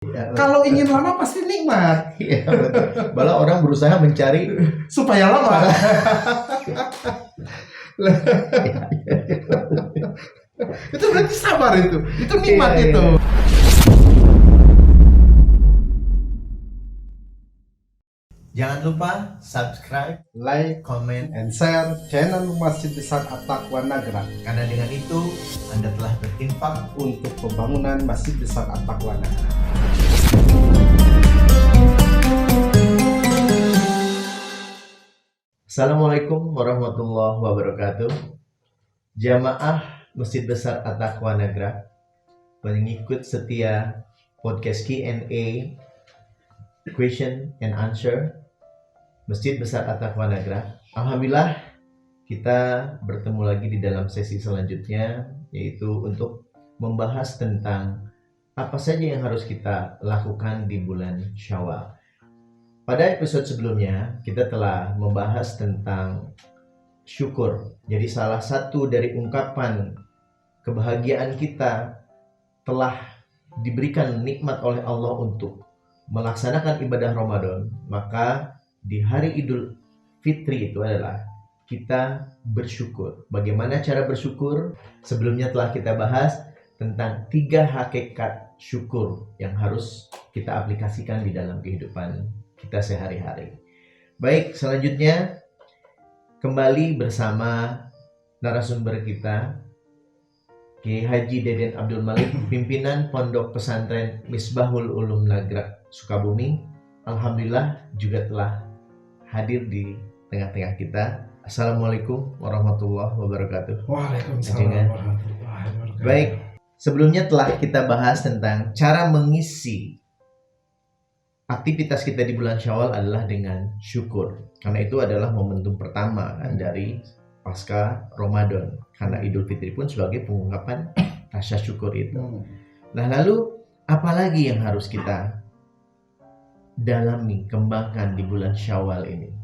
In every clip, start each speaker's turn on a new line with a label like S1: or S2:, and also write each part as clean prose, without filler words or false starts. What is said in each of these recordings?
S1: Ya,
S2: Kalau ingin lama pasti nikmat.
S1: iya, betul. Malah orang berusaha mencari
S2: Supaya lama. Itu berarti sabar itu. Itu nikmat
S1: Iya,
S2: itu.
S1: iya. Jangan lupa subscribe,
S2: Like,
S1: comment,
S2: and share channel Masjid Besar At-Taqwa Nagrak
S1: karena dengan itu Anda telah berinfak.
S2: untuk pembangunan Masjid Besar At-Taqwa Nagrak.
S1: Assalamualaikum warahmatullahi wabarakatuh. Jamaah Masjid Besar At-Taqwa Nagrak, pengikut setia podcast Q&A, question and answer Masjid Besar At-Taqwa Nagrak. Alhamdulillah kita bertemu lagi di dalam sesi selanjutnya, yaitu untuk membahas tentang apa saja yang harus kita lakukan di bulan Syawal. Pada episode sebelumnya kita telah membahas tentang syukur. Jadi salah satu dari ungkapan kebahagiaan kita telah diberikan nikmat oleh Allah untuk melaksanakan ibadah Ramadan, maka di hari Idul Fitri itu adalah kita bersyukur. Bagaimana cara bersyukur? Sebelumnya telah kita bahas tentang 3 hakikat syukur yang harus kita aplikasikan di dalam kehidupan kita sehari-hari. Baik, selanjutnya kembali bersama narasumber kita, Kiai Haji Deden Abdul Malik, pimpinan Pondok Pesantren Misbahul Ulum Nagrak, Sukabumi. Alhamdulillah juga telah hadir di tengah-tengah kita. Assalamualaikum warahmatullahi wabarakatuh.
S2: Waalaikumsalam warahmatullahi wabarakatuh.
S1: Baik, sebelumnya telah kita bahas tentang cara mengisi aktivitas kita di bulan Syawal adalah dengan syukur. Karena itu adalah momentum pertama kan, dari pasca Ramadan. Karena Idul Fitri pun sebagai pengungkapan rasa syukur itu. Nah, lalu apalagi yang harus kita dalami, kembangkan di bulan Syawal ini?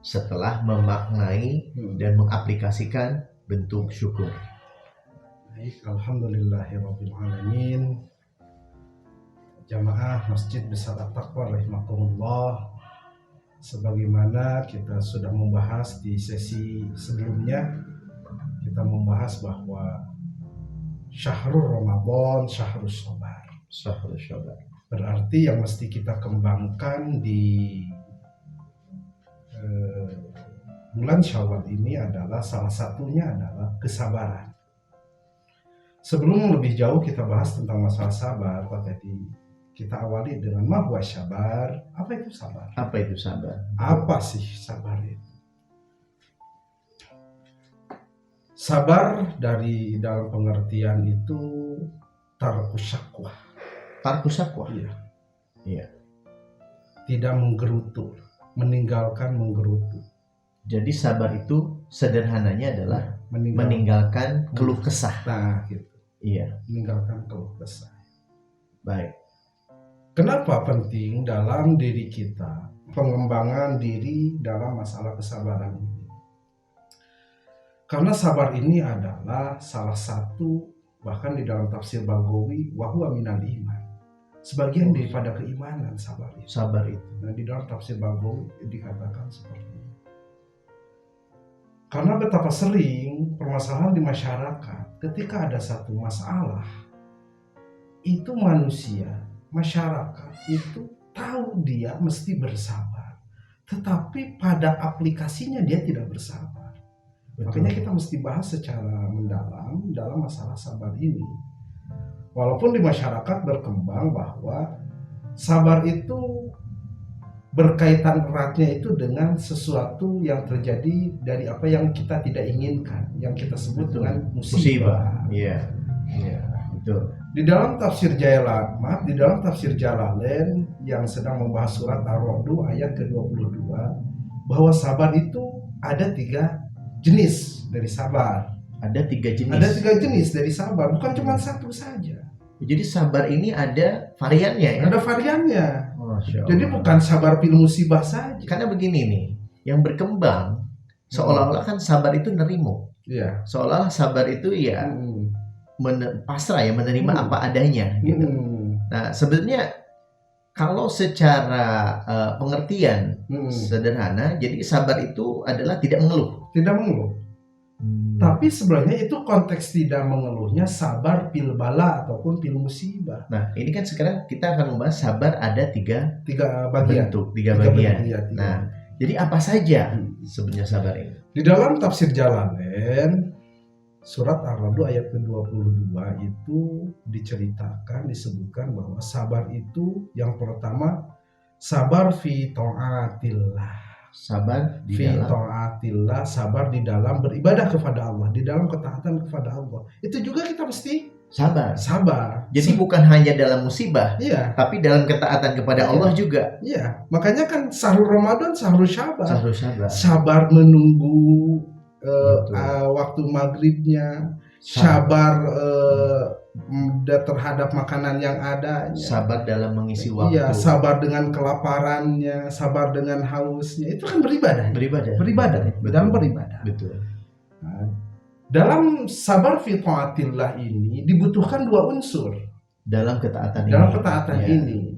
S1: Setelah memaknai dan mengaplikasikan bentuk syukur.
S2: Baik, alhamdulillahirabbil alamin. Jamaah Masjid Besar At-Taqwa rahimakumullah, sebagaimana kita sudah membahas di sesi sebelumnya, kita membahas bahwa Syahrul Ramadan, Syahrul Sabar.
S1: Syahrul Sabar.
S2: Berarti yang mesti kita kembangkan di bulan Syawal ini adalah salah satunya adalah kesabaran. Sebelum lebih jauh kita bahas tentang masalah sabar, Pak Teddy, kita awali dengan ma huwa sabar. Apa itu sabar?
S1: Apa itu sabar?
S2: Apa sih sabar itu? Sabar dari dalam pengertian itu tarkus syakwa.
S1: Tarkus syakwa.
S2: Iya.
S1: Iya.
S2: Tidak menggerutu, meninggalkan menggerutu.
S1: Jadi sabar itu sederhananya adalah meninggalkan keluh kesah.
S2: Nah, gitu.
S1: Iya.
S2: Meninggalkan keluh kesah.
S1: Baik.
S2: Kenapa penting dalam diri kita pengembangan diri dalam masalah kesabaran ini? Karena sabar ini adalah salah satu, bahkan di dalam tafsir Baghawi, wa huwa minal iman. Sebagian daripada keimanan sabar itu.
S1: Sabar itu.
S2: Nah, di dalam tafsir Baghawi dikatakan seperti ini. Karena betapa sering permasalahan di masyarakat, ketika ada satu masalah, itu manusia, masyarakat itu tahu dia mesti bersabar, tetapi pada aplikasinya dia tidak bersabar.
S1: Betul.
S2: Makanya kita mesti bahas secara mendalam dalam masalah sabar ini. Walaupun di masyarakat berkembang bahwa sabar itu berkaitan eratnya itu dengan sesuatu yang terjadi dari apa yang kita tidak inginkan, yang kita sebut dengan musibah.
S1: Iya. Iya, betul.
S2: Di dalam tafsir di dalam tafsir Jalalain yang sedang membahas surat Ar-Ra'd ayat ke-22, bahwa sabar itu ada 3 jenis dari sabar.
S1: Ada 3 jenis.
S2: Ada 3 jenis dari sabar, bukan cuma satu saja.
S1: Jadi sabar ini ada variannya ya?
S2: Ada variannya.
S1: Masya Allah.
S2: Jadi bukan sabar fil musibah saja.
S1: Karena begini nih, yang berkembang seolah-olah kan sabar itu nerimo.
S2: Iya.
S1: Seolah-olah sabar itu ya pasrah ya, menerima apa adanya gitu. Nah, sebenarnya kalau secara pengertian sederhana, jadi sabar itu adalah tidak mengeluh.
S2: Tidak mengeluh. Tapi sebenarnya itu konteks tidak mengeluhnya sabar fil bala ataupun fil musibah.
S1: Nah, ini kan sekarang kita akan membahas sabar ada tiga
S2: bagian.
S1: bentuk, tiga bagian.
S2: Tiga.
S1: Nah, jadi apa saja sebenarnya sabar ini?
S2: Di dalam tafsir Jalalain surat Ar-Ra'd ayat ke-22 itu disebutkan bahwa sabar itu yang pertama sabar fi ta'atillah.
S1: Sabar di
S2: fi
S1: dalam
S2: ta'atillah, sabar di dalam beribadah kepada Allah, di dalam ketaatan kepada Allah. Itu juga kita mesti sabar.
S1: Jadi bukan hanya dalam musibah,
S2: iya,
S1: tapi dalam ketaatan kepada Allah juga.
S2: Iya, makanya kan sahur Ramadan sahur sabar.
S1: Sabar
S2: menunggu waktu maghribnya, sabar terhadap makanan yang ada,
S1: sabar dalam mengisi waktu.
S2: Iya, sabar dengan kelaparannya, sabar dengan hausnya. Itu kan beribadah. Dalam beribadah.
S1: Betul.
S2: Nah, dalam sabar fi ta'atillah ini dibutuhkan dua unsur
S1: dalam ketaatan
S2: ini.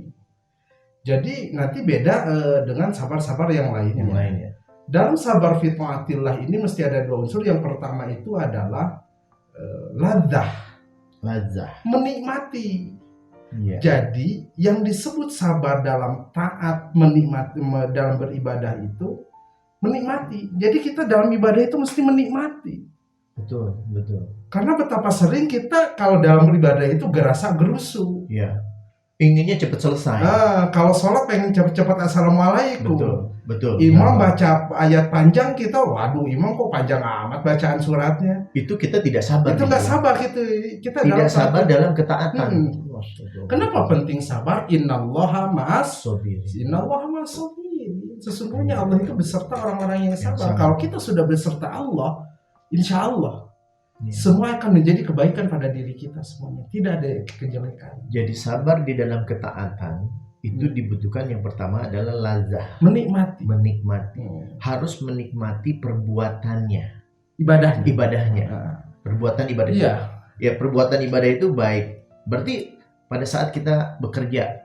S2: Jadi nanti beda dengan sabar-sabar yang lainnya. Dalam sabar fi ta'atillah ini mesti ada dua unsur. Yang pertama itu adalah ladzah, menikmati. Yeah. Jadi yang disebut sabar dalam taat, menikmati, dalam beribadah itu menikmati. Jadi kita dalam ibadah itu mesti menikmati.
S1: Betul.
S2: Karena betapa sering kita kalau dalam beribadah itu gerusu.
S1: Iya. Inginnya cepat selesai.
S2: Kalau sholat pengen cepat-cepat assalamualaikum.
S1: Betul.
S2: Imam baca ayat panjang, kita waduh imam kok panjang amat bacaan suratnya.
S1: Itu kita tidak sabar.
S2: Itu nggak sabar gitu. Kita
S1: tidak sabar dalam ketaatan.
S2: Kenapa penting sabar? Innallaha ma'as
S1: sabirin.
S2: Sesungguhnya Allah itu beserta orang-orang yang sabar. Kalau kita sudah beserta Allah, insya Allah semua akan menjadi kebaikan pada diri kita semuanya. Tidak ada kejelekan.
S1: Jadi sabar di dalam ketaatan itu dibutuhkan yang pertama adalah lazah,
S2: menikmati.
S1: Harus menikmati perbuatannya,
S2: ibadahnya.
S1: Perbuatan ibadah. Ya, perbuatan ibadah itu baik. Berarti pada saat kita bekerja,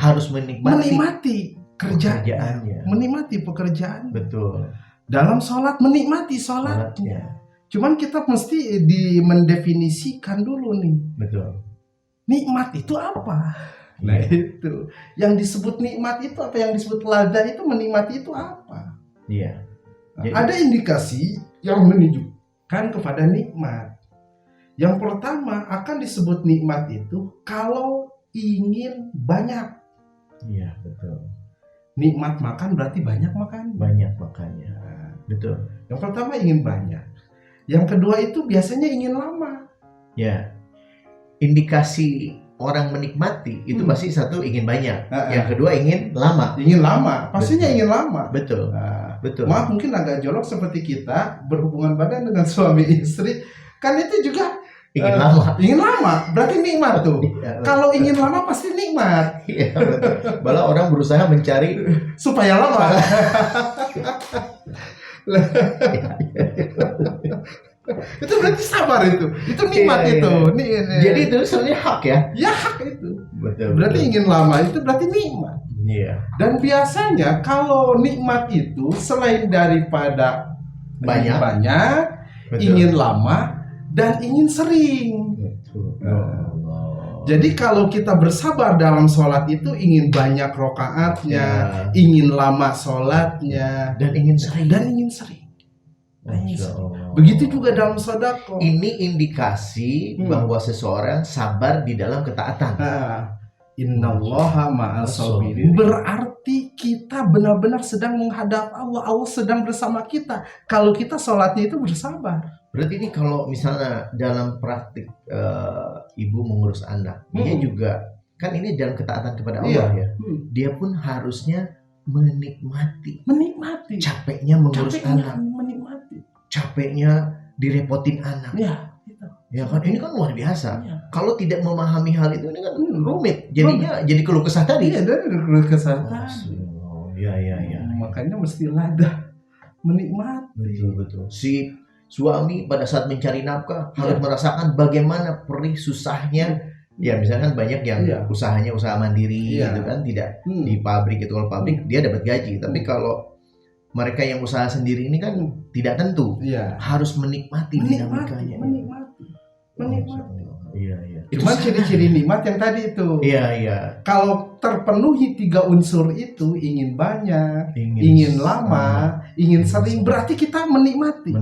S1: harus menikmati
S2: kerjaannya, menikmati pekerjaan.
S1: Betul.
S2: Dalam sholat menikmati sholatnya. Cuman kita mesti mendefinisikan dulu nih.
S1: Betul.
S2: Nikmat itu apa? Nah itu. Yang disebut nikmat itu apa? Yang disebut ladzah itu menikmati itu apa?
S1: Iya.
S2: Jadi, ada indikasi yang menunjukkan kepada nikmat. Yang pertama akan disebut nikmat itu kalau ingin banyak.
S1: Iya, betul.
S2: Nikmat makan berarti banyak makan.
S1: Banyak makannya. Betul.
S2: Yang pertama ingin banyak. Yang kedua itu biasanya ingin lama.
S1: Ya. Indikasi orang menikmati itu pasti satu ingin banyak. Yang kedua ingin lama.
S2: Pastinya ingin lama.
S1: Betul. Betul.
S2: Maaf mungkin agak jorok seperti kita berhubungan badan dengan suami istri, kan itu juga
S1: ingin lama.
S2: Ingin lama, berarti nikmat tuh. Kalau ingin lama pasti nikmat.
S1: Iya, betul. Malah orang berusaha mencari
S2: supaya lama. Itu berarti sabar itu nikmat itu.
S1: Jadi itu sebenarnya hak ya?
S2: Ya hak itu.
S1: Betul.
S2: Berarti ingin lama itu berarti nikmat.
S1: Iya.
S2: Dan biasanya kalau nikmat itu selain daripada banyak, ingin lama dan ingin sering. Jadi kalau kita bersabar dalam sholat itu ingin banyak rokaatnya, ingin lama sholatnya,
S1: dan ingin sering.
S2: Begitu juga dalam sedekah.
S1: Ini indikasi bahwa seseorang sabar di dalam ketaatan.
S2: Innallaha ma'as sabirin. Berarti kita benar-benar sedang menghadap Allah. Allah sedang bersama kita. Kalau kita sholatnya itu bersabar.
S1: Berarti ini kalau misalnya dalam praktik ibu mengurus anak, dia juga kan ini dalam ketaatan kepada Allah ya. Dia pun harusnya menikmati capeknya mengurus anak, capeknya direpotin anak. Ya kan ini kan luar biasa. Kalau tidak memahami hal itu ini kan rumit. Jadinya jadi keluh kesah tadi.
S2: Iya, dari keluh kesah tadi.
S1: Ya.
S2: Makanya mesti lada menikmati.
S1: Betul. Si suami pada saat mencari nafkah harus merasakan bagaimana perih susahnya Ya misalkan banyak yang
S2: Iya.
S1: usahanya usaha mandiri
S2: Iya.
S1: gitu kan, tidak
S2: Hmm.
S1: di pabrik itu. Kalau pabrik dia dapat gaji, tapi kalau mereka yang usaha sendiri ini kan tidak tentu,
S2: Iya.
S1: harus menikmati dinamikanya.
S2: Menikmati.
S1: Iya.
S2: Cuman ciri-ciri nikmat yang tadi itu.
S1: Iya.
S2: Kalau terpenuhi 3 unsur itu, ingin banyak, ingin lama, ingin sering, berarti kita menikmati.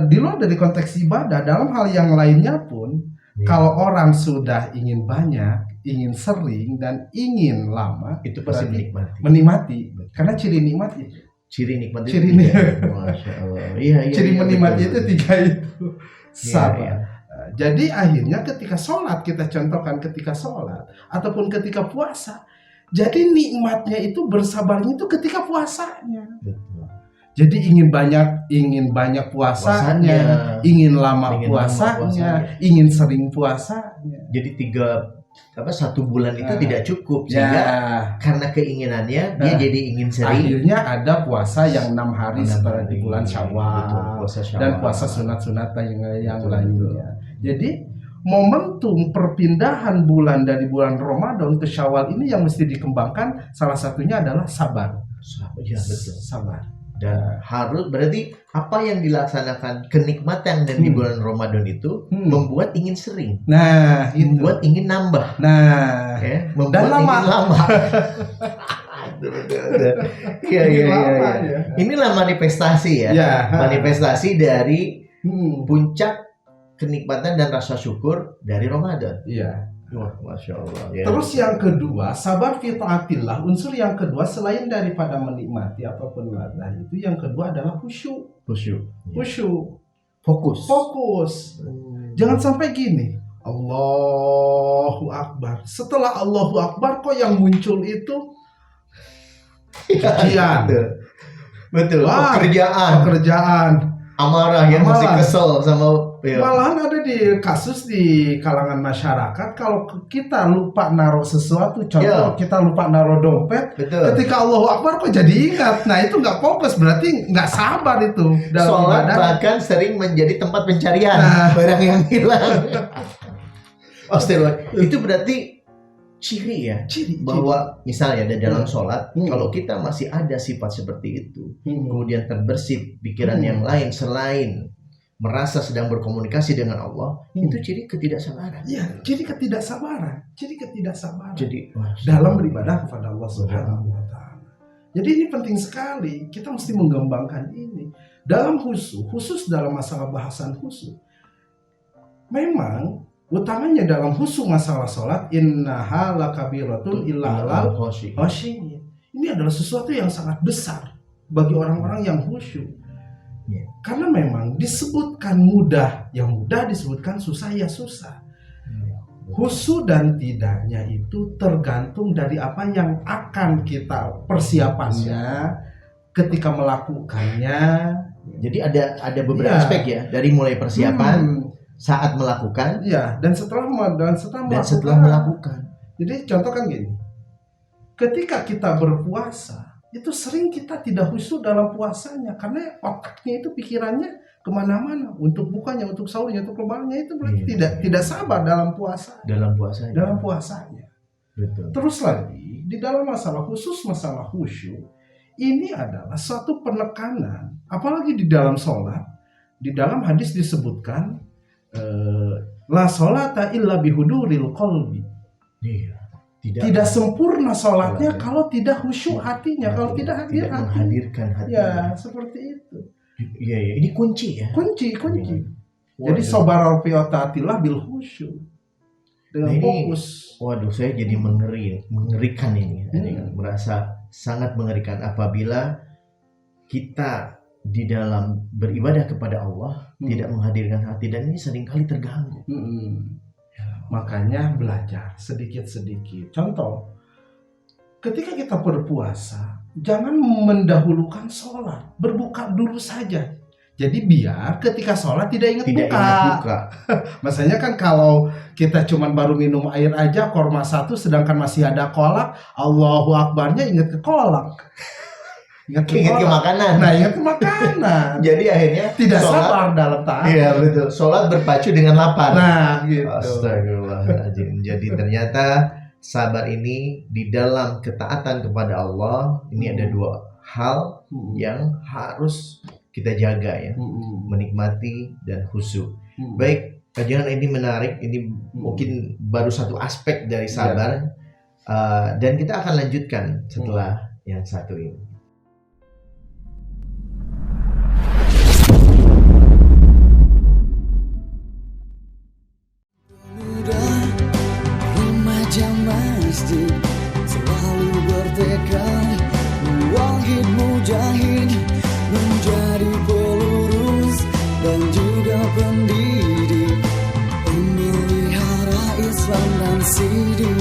S2: Di luar dari konteks ibadah, dalam hal yang lainnya pun, kalau orang sudah ingin banyak, ingin sering, dan ingin lama,
S1: itu pasti
S2: menikmati. Karena ciri nikmat itu.
S1: Ciri nikmat itu.
S2: Ciri
S1: Masya Allah. Iya.
S2: Ciri menikmati itu 3 itu. Sabar.
S1: Iya.
S2: Jadi akhirnya ketika sholat, kita contohkan ketika sholat ataupun ketika puasa, jadi nikmatnya itu, bersabarnya itu ketika puasanya.
S1: Betul.
S2: Jadi ingin banyak puasanya, ingin lama puasanya, ingin sering puasanya.
S1: Jadi 1 bulan itu tidak cukup, sehingga karena keinginannya dia jadi ingin sering.
S2: Akhirnya ada puasa yang 6 hari setelah di bulan Syawal, dan puasa sunat-sunat yang lainnya. Jadi momentum perpindahan bulan dari bulan Ramadan ke Syawal ini yang mesti dikembangkan, salah satunya adalah sabar.
S1: Ya, betul.
S2: Sabar.
S1: Dan harus berarti apa yang dilaksanakan kenikmatan dan di bulan Ramadan itu membuat ingin sering.
S2: Nah,
S1: membuat ingin nambah.
S2: Nah,
S1: membuat
S2: dan lama.
S1: ingin lama. Iya. Inilah manifestasi ya. Manifestasi dari puncak kenikmatan dan rasa syukur dari Ramadan.
S2: Iya.
S1: Wah, Masya Allah. Ya.
S2: Terus yang kedua, sabar fi taatillah. Unsur yang kedua selain daripada menikmati apapun ladzat itu, yang kedua adalah khusyuk. Fokus. Jangan sampai gini. Allahu Akbar. Setelah Allahu Akbar kok yang muncul itu cucian.
S1: Betul. Pekerjaan. Amarah yang masih kesel sama
S2: malahan ada di kasus di kalangan masyarakat, kalau kita lupa naruh sesuatu, contoh kita lupa naruh dompet, ketika Allahu Akbar kok jadi ingat. Nah itu nggak fokus, berarti nggak sabar itu.
S1: Sholat bahkan sering menjadi tempat pencarian barang yang hilang. Itu berarti ciri bahwa misalnya dalam sholat, kalau kita masih ada sifat seperti itu, kemudian terbersih pikiran yang lain selain merasa sedang berkomunikasi dengan Allah, itu ciri ketidaksabaran.
S2: Iya, ciri ketidaksabaran.
S1: Jadi
S2: dalam beribadah kepada Allah Subhanahu wa Ta'ala. Jadi ini penting sekali, kita mesti mengembangkan ini dalam khusus dalam masalah bahasan khusus. Memang utamanya dalam khusus masalah sholat, innaha lakabiratun illa alal khoshiyin. Ini adalah sesuatu yang sangat besar bagi orang-orang yang khusyuk. Karena memang disebutkan mudah, yang mudah disebutkan susah, ya susah. Khusyuk dan tidaknya itu tergantung dari apa yang akan kita persiapannya ketika melakukannya.
S1: Jadi ada beberapa aspek ya, dari mulai persiapan, saat melakukan,
S2: dan setelah melakukan. Jadi contoh kan gini, ketika kita berpuasa, itu sering kita tidak khusyuk dalam puasanya, karena otaknya itu pikirannya kemana-mana, untuk bukanya, untuk sahurnya, untuk lebarannya, itu berarti tidak sabar dalam puasanya.
S1: Betul.
S2: Terus lagi di dalam masalah khusyuk ini adalah suatu penekanan, apalagi di dalam sholat. Di dalam hadis disebutkan la sholata illa bihuduril qalbi. Tidak sempurna sholatnya kalau tidak khusyuk hatinya, kalau tidak hadir
S1: menghadirkan hatinya.
S2: Ya, seperti itu.
S1: Iya, ini kunci ya.
S2: Kunci. Jadi sabar fi taatillah bil khusyuk. Dengan fokus.
S1: Waduh, saya jadi mengerikan ini. Merasa sangat mengerikan apabila kita di dalam beribadah kepada Allah tidak menghadirkan hati, dan ini seringkali terganggu.
S2: Makanya belajar sedikit-sedikit. Contoh, ketika kita berpuasa, jangan mendahulukan sholat, berbuka dulu saja. Jadi biar ketika sholat tidak ingat buka. Maksudnya kan kalau kita cuma baru minum air aja, korma 1, sedangkan masih ada kolak, Allahu Akbarnya ingat ke kolak. ingat
S1: ke makanan.
S2: Nah, ingat ke makanan.
S1: Jadi akhirnya
S2: Tidak
S1: sholat,
S2: sabar dalam taat.
S1: Iya betul. Sholat berpacu dengan lapar.
S2: Nah, gitu.
S1: Astagfirullahaladzim. Jadi ternyata sabar ini di dalam ketaatan kepada Allah ini ada dua hal yang harus kita jaga ya, menikmati dan khusyuk. Baik, kajian ini menarik. Ini mungkin baru satu aspek dari sabar, dan kita akan lanjutkan setelah yang satu ini.
S3: Remaja masjid selalu bertekad mewahid mujahid, menjadi pelurus dan juga pendidik, pemelihara Islam dan sidik.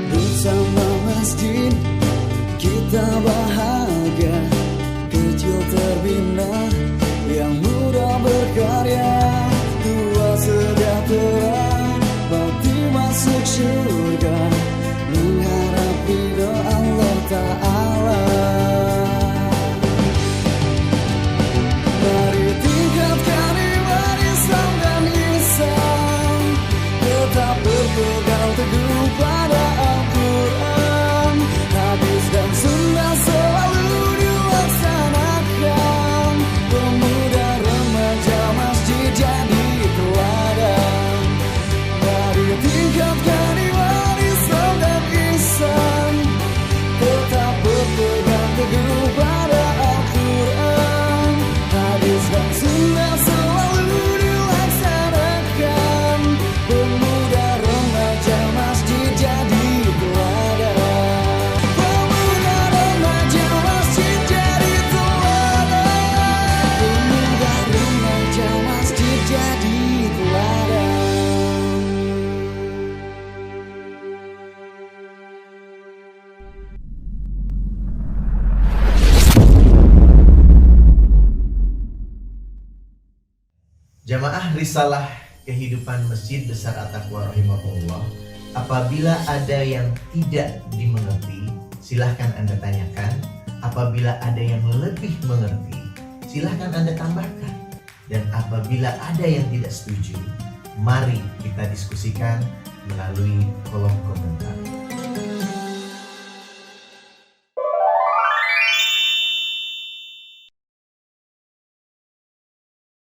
S3: Bersama masjid kita bahagia, kecil terbina, yang muda berkarya, tua sejahtera, pasti masuk surga, mengharap ridho Allah Ta'ala. Mari tingkatkan iman Islam dan ihsan, tetap berpegang teguh pada Al-Quran, hadis dan sunnah selalu dilaksanakan, pemuda remaja masjid jadi teladan. Mari tingkatkan iman Islam dan ihsan, tetap berpegang teguh pada Al-Quran, hadis dan sunnah selalu dilaksanakan, pemuda remaja masjid jadi teladan. Pemuda remaja masjid jadi teladan. Pemuda remaja masjid jadi teladan.
S1: Jamaah Risalah Kehidupan Masjid Besar At-Taqwa rahimahullah, apabila ada yang tidak dimengerti, silahkan Anda tanyakan. Apabila ada yang lebih mengerti, silahkan Anda tambahkan. Dan apabila ada yang tidak setuju, mari kita diskusikan melalui kolom komentar.